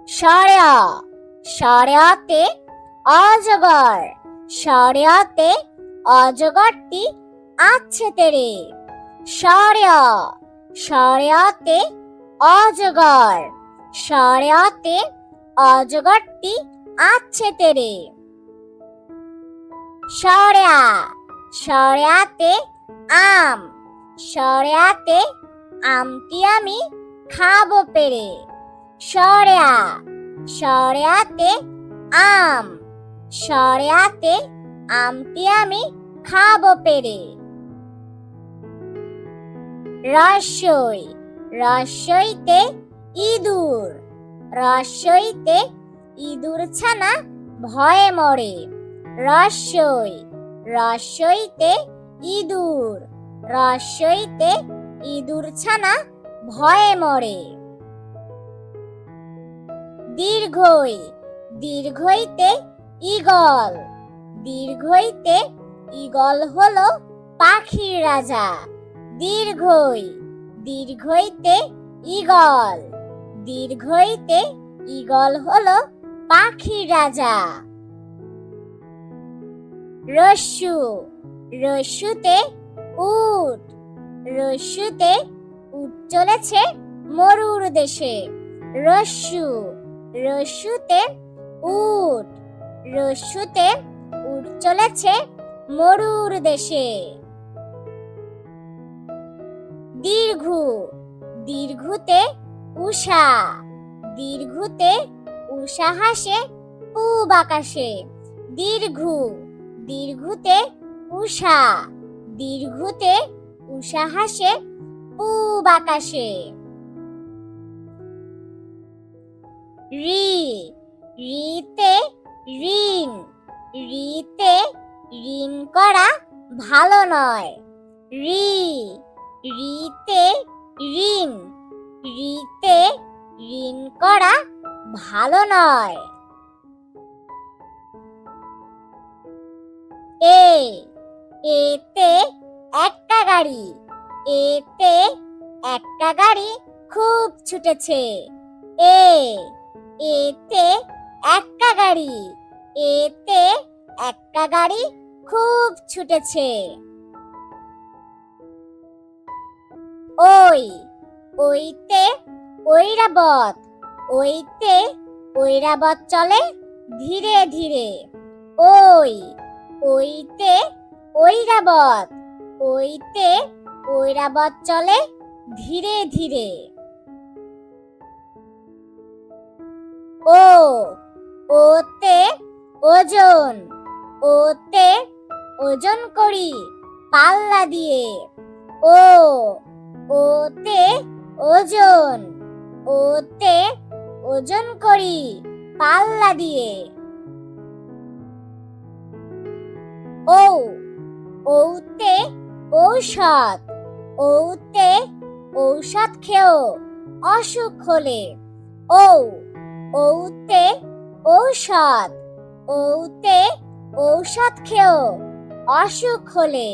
সাড়া, সাড়াতে অজগর, সাড়াতে অজগরটি আছে তেরে। সাড়া, সাড়াতে অজগর, সাড়াতে অজগরটি আছে তেরে। সাড়া, সাড়াতে আম, সাড়াতে আমটি আমি খাবো পেরে। সাড়া, সাড়াতে আম, সাড়াতে আমটি আমি খাবো পেরে। রসই, রসইতে ইঁদুর, রসইতে ইঁদুর ছানা ভয়ে মরে। রসই, রসইতে ইঁদুর, রসইতে ইঁদুর ছানা ভয়ে মরে। দীর্ঘই, দীর্ঘইতে ঈগল, দীর্ঘইতে ঈগল হলো পাখির রাজা। দীর্ঘই, দীর্ঘইতে ঈগল, দীর্ঘইতে ঈগল হলো পাখির রাজা। রস্যু, রস্যুতে উট, রস্যুতে উট চলেছে মরুর দেশে। রস্যু, রস্যুতে উট, রস্যুতে উট চলেছে মরুর দেশে। দীর্ঘু, দীর্ঘুতে উষা, দীর্ঘুতে উষা হাসে পূব আকাশে। দীর্ঘু, দীর্ঘুতে উষা, দীর্ঘুতে উষা হাসে পূব আকাশে। ঋ, ঋতে ঋণ, ঋতে ঋণ করা ভালো নয়। ঋ, ঋতে ঋণ, ঋতে ঋণ করা ভালো নয়। এ, এতে একটা গাড়ি, এতে একটা গাড়ি খুব ছুটেছে। এ, এতে একটা গাড়ি, এতে একটা গাড়ি খুব ছুটেছে। ওই, ওইতে ঐরাবত, ওইতে ঐরাবত চলে ধীরে ধীরে। ওই, ওইতে ঐরাবত, ওইতে ঐরাবত চলে ধীরে ধীরে। ও, ওতে ওজন, ওতে ওজন করি পাল্লা দিয়ে। ও, ওতে ওজন, ওতে ওজন করি পাল্লা দিয়ে। ও, ওতে ঔষধ, ওতে ঔষধ খেও অসুখ হলে। ও, ওতে ঔষধ, ওতে ঔষধ খেও অসুখ হলে।